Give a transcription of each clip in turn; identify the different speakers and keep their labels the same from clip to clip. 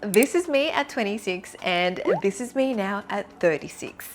Speaker 1: This is me at 26 and this is me now at 36.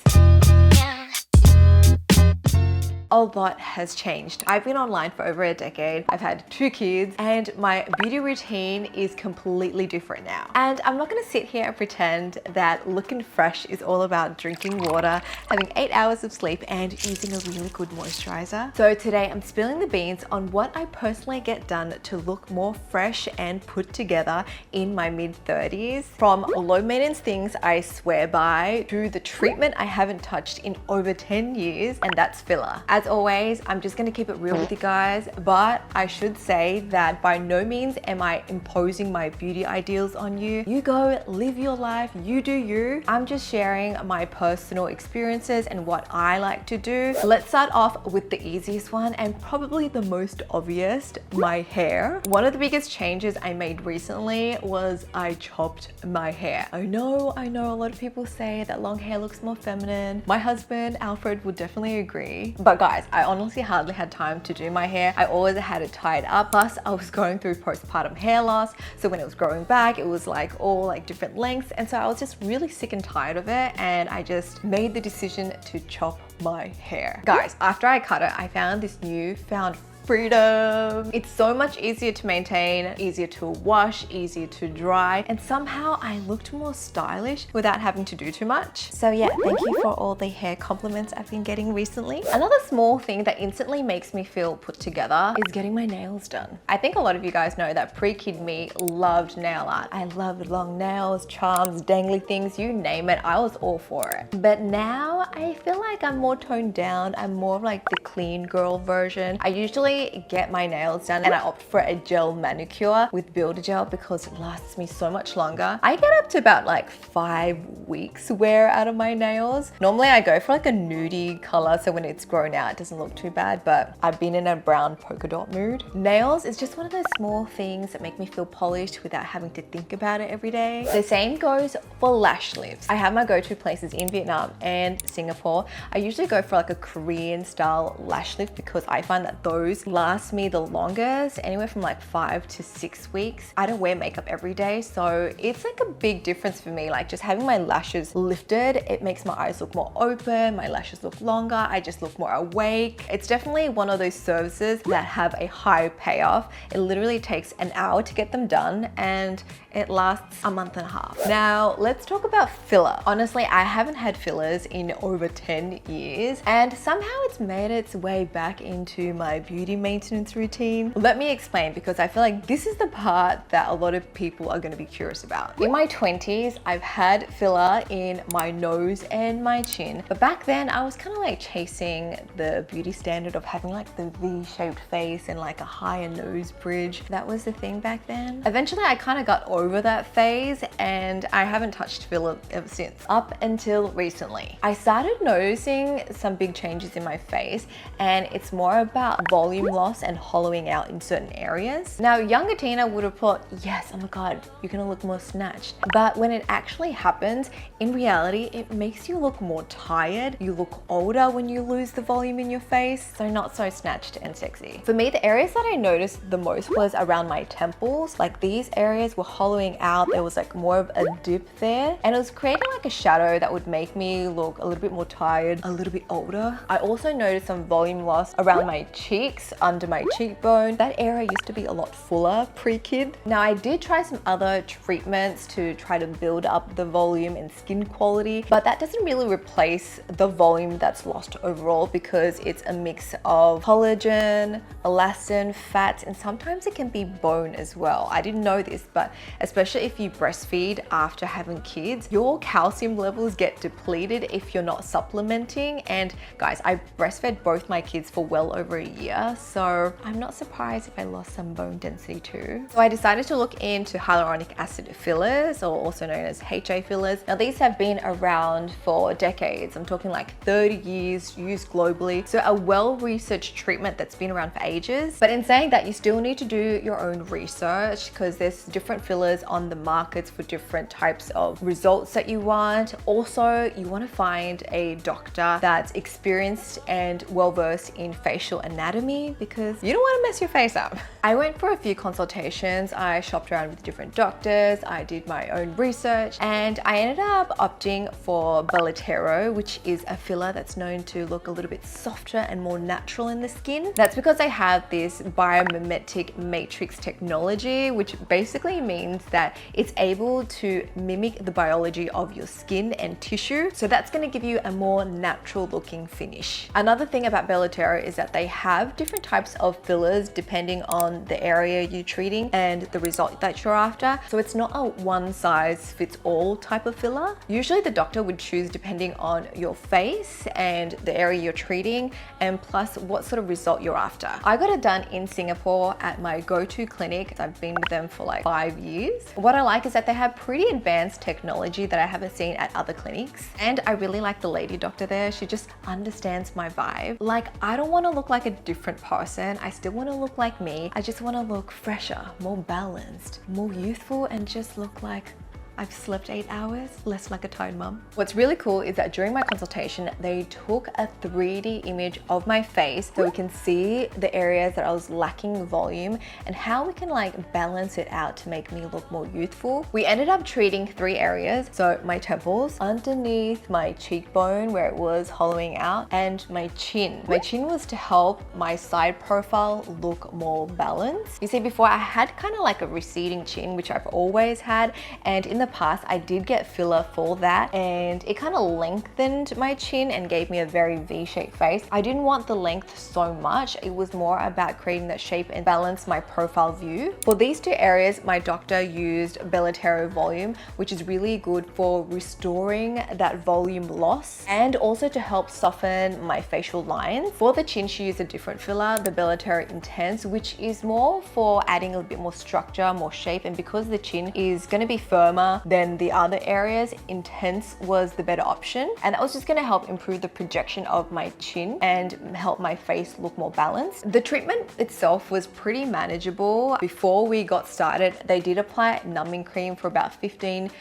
Speaker 1: A lot has changed. I've been online for over a decade. I've had 2 kids and my beauty routine is completely different now. And I'm not gonna sit here and pretend that looking fresh is all about drinking water, having 8 hours of sleep and using a really good moisturizer. So today I'm spilling the beans on what I personally get done to look more fresh and put together in my mid-30s. From low maintenance things I swear by to the treatment I haven't touched in over 10 years, and that's filler. As always, I'm just gonna keep it real with you guys, but I should say that by no means am I imposing my beauty ideals on you. You go live your life, you do you. I'm just sharing my personal experiences and what I like to do. Let's start off with the easiest one and probably the most obvious, my hair. One of the biggest changes I made recently was I chopped my hair. I know a lot of people say that long hair looks more feminine. My husband, Alfred, would definitely agree. But guys, I honestly hardly had time to do my hair. I always had it tied up. Plus, I was going through postpartum hair loss. So when it was growing back, it was like all like different lengths. And so I was just really sick and tired of it. And I just made the decision to chop my hair. Guys, after I cut it, I found this newfound freedom. It's so much easier to maintain, easier to wash, easier to dry, and somehow I looked more stylish without having to do too much. So yeah, thank you for all the hair compliments I've been getting recently. Another small thing that instantly makes me feel put together is getting my nails done. I think a lot of you guys know that pre-kid me loved nail art. I loved long nails, charms, dangly things, you name it, I was all for it. But now I feel like I'm more toned down. I'm more of like the clean girl version. I usually get my nails done and I opt for a gel manicure with builder gel because it lasts me so much longer. I get up to about like 5 weeks wear out of my nails. Normally I go for like a nudie color, so when it's grown out it doesn't look too bad, but I've been in a brown polka dot mood. Nails is just one of those small things that make me feel polished without having to think about it every day. The same goes for lash lifts. I have my go-to places in Vietnam and Singapore. I usually go for like a Korean style lash lift because I find that those last me the longest, anywhere from like 5 to 6 weeks. I don't wear makeup every day, so it's like a big difference for me. Like just having my lashes lifted, it makes my eyes look more open, my lashes look longer, I just look more awake. It's definitely one of those services that have a high payoff. It literally takes an hour to get them done and it lasts a month and a half. Now let's talk about filler. Honestly, I haven't had fillers in over 10 years and somehow it's made its way back into my beauty maintenance routine. Let me explain, because I feel like this is the part that a lot of people are going to be curious about. In my 20s, I've had filler in my nose and my chin, but back then I was kind of like chasing the beauty standard of having like the V-shaped face and like a higher nose bridge. That was the thing back then. Eventually I kind of got over that phase and I haven't touched filler ever since, up until recently. I started noticing some big changes in my face and it's more about volume loss and hollowing out in certain areas. Now, younger Tina would have thought, yes, oh my God, you're gonna look more snatched. But when it actually happens, in reality, it makes you look more tired. You look older when you lose the volume in your face, so not so snatched and sexy. For me, the areas that I noticed the most was around my temples. Like these areas were hollowing out. There was like more of a dip there and it was creating like a shadow that would make me look a little bit more tired, a little bit older. I also noticed some volume loss around my cheeks, under my cheekbone. That area used to be a lot fuller pre-kid. Now I did try some other treatments to try to build up the volume and skin quality, but that doesn't really replace the volume that's lost overall because it's a mix of collagen, elastin, fat, and sometimes it can be bone as well. I didn't know this, but especially if you breastfeed after having kids, your calcium levels get depleted if you're not supplementing. And guys, I breastfed both my kids for well over a year, so I'm not surprised if I lost some bone density too. So I decided to look into hyaluronic acid fillers, or also known as HA fillers. Now these have been around for decades. I'm talking like 30 years, used globally. So a well-researched treatment that's been around for ages. But in saying that, you still need to do your own research because there's different fillers on the markets for different types of results that you want. Also, you want to find a doctor that's experienced and well-versed in facial anatomy me because you don't want to mess your face up. I went for a few consultations. I shopped around with different doctors. I did my own research and I ended up opting for BELOTERO, which is a filler that's known to look a little bit softer and more natural in the skin. That's because they have this biomimetic matrix technology, which basically means that it's able to mimic the biology of your skin and tissue. So that's going to give you a more natural looking finish. Another thing about BELOTERO is that they have different types of fillers depending on the area you're treating and the result that you're after. So it's not a one size fits all type of filler. Usually the doctor would choose depending on your face and the area you're treating, and plus what sort of result you're after. I got it done in Singapore at my go-to clinic. I've been with them for like 5 years. What I like is that they have pretty advanced technology that I haven't seen at other clinics. And I really like the lady doctor there. She just understands my vibe. Like, I don't want to look like a different person. I still want to look like me. I just want to look fresher, more balanced, more youthful, and just look like I've slept 8 hours, less like a tired mum. What's really cool is that during my consultation, they took a 3D image of my face so we can see the areas that I was lacking volume and how we can like balance it out to make me look more youthful. We ended up treating 3 areas. So my temples, underneath my cheekbone where it was hollowing out, and my chin. My chin was to help my side profile look more balanced. You see, before I had kind of like a receding chin, which I've always had, and in the past I did get filler for that and it kind of lengthened my chin and gave me a very V-shaped face. I didn't want the length so much. It was more about creating that shape and balance my profile view. For these 2 areas, my doctor used BELOTERO Volume, which is really good for restoring that volume loss and also to help soften my facial lines. For the chin, she used a different filler, the BELOTERO Intense, which is more for adding a bit more structure, more shape, and because the chin is going to be firmer than the other areas, Intense was the better option, and that was just going to help improve the projection of my chin and help my face look more balanced. The treatment itself was pretty manageable. Before we got started, they did apply numbing cream for about 15-20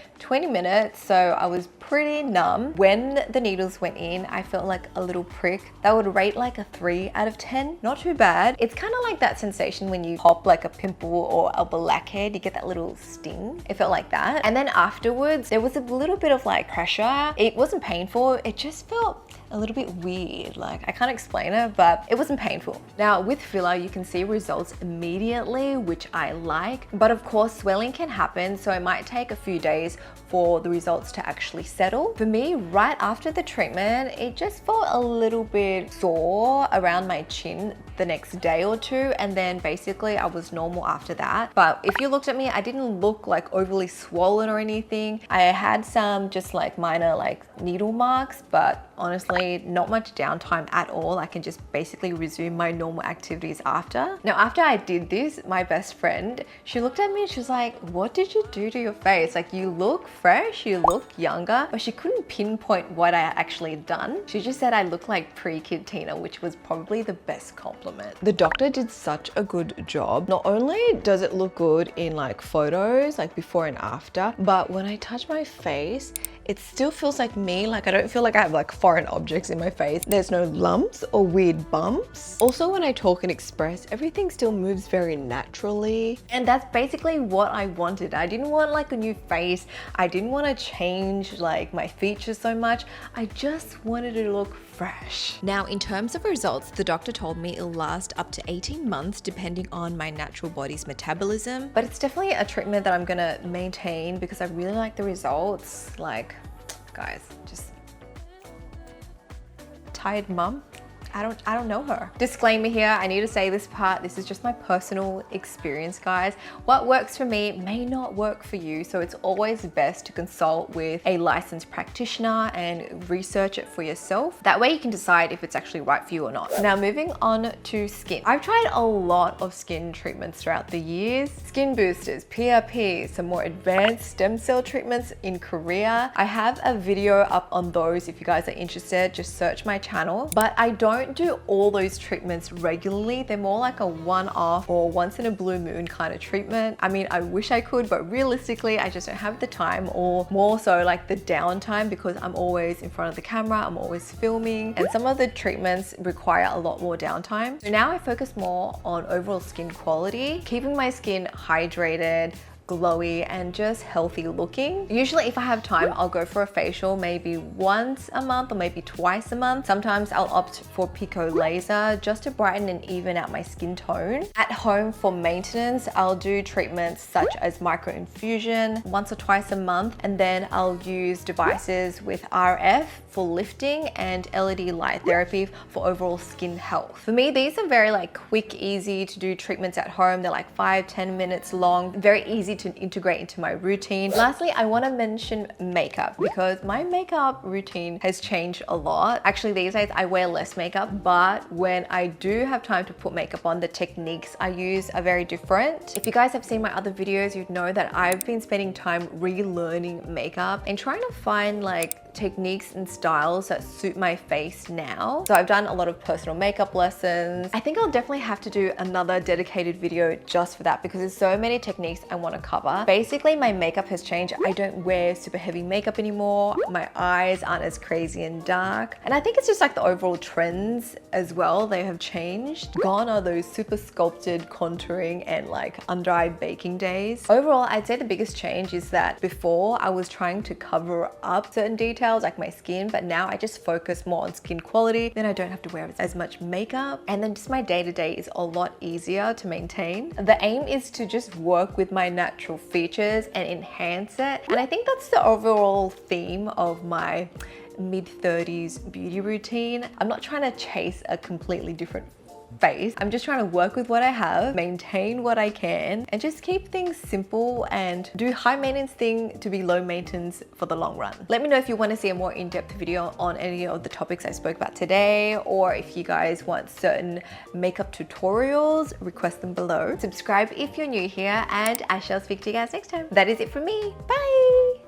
Speaker 1: minutes, so I was pretty numb. When the needles went in, I felt like a little prick. That would rate like a 3 out of 10. Not too bad. It's kind of like that sensation when you pop like a pimple or a blackhead, you get that little sting. It felt like that. And then afterwards, there was a little bit of like pressure. It wasn't painful. It just felt a little bit weird. Like, I can't explain it, but it wasn't painful. Now with filler, you can see results immediately, which I like, but of course swelling can happen. So it might take a few days for the results to actually settle. For me, right after the treatment, it just felt a little bit sore around my chin the next day or 2, and then basically I was normal after that. But if you looked at me, I didn't look like overly swollen or anything. I had some just like minor like needle marks, but honestly not much downtime at all. I can just basically resume my normal activities after. Now after I did this, my best friend, she looked at me and she was like, what did you do to your face? Like, you look fresh, you look younger, but she couldn't pinpoint what I actually done. She just said I look like pre-kid Tina, which was probably the best compliment. The doctor did such a good job. Not only does it look good in like photos, like before and after, but when I touch my face, it still feels like me. Like, I don't feel like I have like foreign objects in my face. There's no lumps or weird bumps. Also, when I talk and express, everything still moves very naturally. And that's basically what I wanted. I didn't want like a new face. I didn't want to change like my features so much. I just wanted to look fresh. Now, in terms of results, the doctor told me it'll last up to 18 months depending on my natural body's metabolism. But it's definitely a treatment that I'm gonna maintain because I really like the results. Like, guys, just tired mum. I don't know her. Disclaimer here, I need to say this part. This is just my personal experience, guys. What works for me may not work for you, so it's always best to consult with a licensed practitioner and research it for yourself. That way you can decide if it's actually right for you or not. Now moving on to skin. I've tried a lot of skin treatments throughout the years. Skin boosters, PRP, some more advanced stem cell treatments in Korea. I have a video up on those if you guys are interested. Just search my channel. But I don't don't do all those treatments regularly. They're more like a one-off or once in a blue moon kind of treatment. I mean, I wish I could, but realistically, I just don't have the time, or more so like the downtime, because I'm always in front of the camera, I'm always filming, and some of the treatments require a lot more downtime. So now I focus more on overall skin quality, keeping my skin hydrated, glowy, and just healthy looking. Usually if I have time, I'll go for a facial maybe once a month or maybe twice a month. Sometimes I'll opt for pico laser just to brighten and even out my skin tone. At home for maintenance, I'll do treatments such as microinfusion once or twice a month, and then I'll use devices with RF for lifting and LED light therapy for overall skin health. For me, these are very like quick, easy to do treatments at home. They're like 5-10 minutes long, very easy to integrate into my routine. Lastly, I want to mention makeup, because my makeup routine has changed a lot. Actually, these days I wear less makeup, but when I do have time to put makeup on, the techniques I use are very different. If you guys have seen my other videos, you'd know that I've been spending time relearning makeup and trying to find like techniques and styles that suit my face now. So I've done a lot of personal makeup lessons. I think I'll definitely have to do another dedicated video just for that, because there's so many techniques I want to cover. Basically, my makeup has changed. I don't wear super heavy makeup anymore. My eyes aren't as crazy and dark. And I think it's just like the overall trends as well. They have changed. Gone are those super sculpted contouring and like under-eye baking days. Overall, I'd say the biggest change is that before I was trying to cover up certain details like my skin, but now I just focus more on skin quality. Then I don't have to wear as much makeup, and then just my day-to-day is a lot easier to maintain. The aim is to just work with my natural features and enhance it, and I think that's the overall theme of my mid-30s beauty routine. I'm not trying to chase a completely different face. I'm just trying to work with what I have, maintain what I can, and just keep things simple and do high maintenance thing to be low maintenance for the long run. Let me know if you want to see a more in-depth video on any of the topics I spoke about today, or if you guys want certain makeup tutorials, request them below. Subscribe if you're new here, and I shall speak to you guys next time. That is it from me. Bye!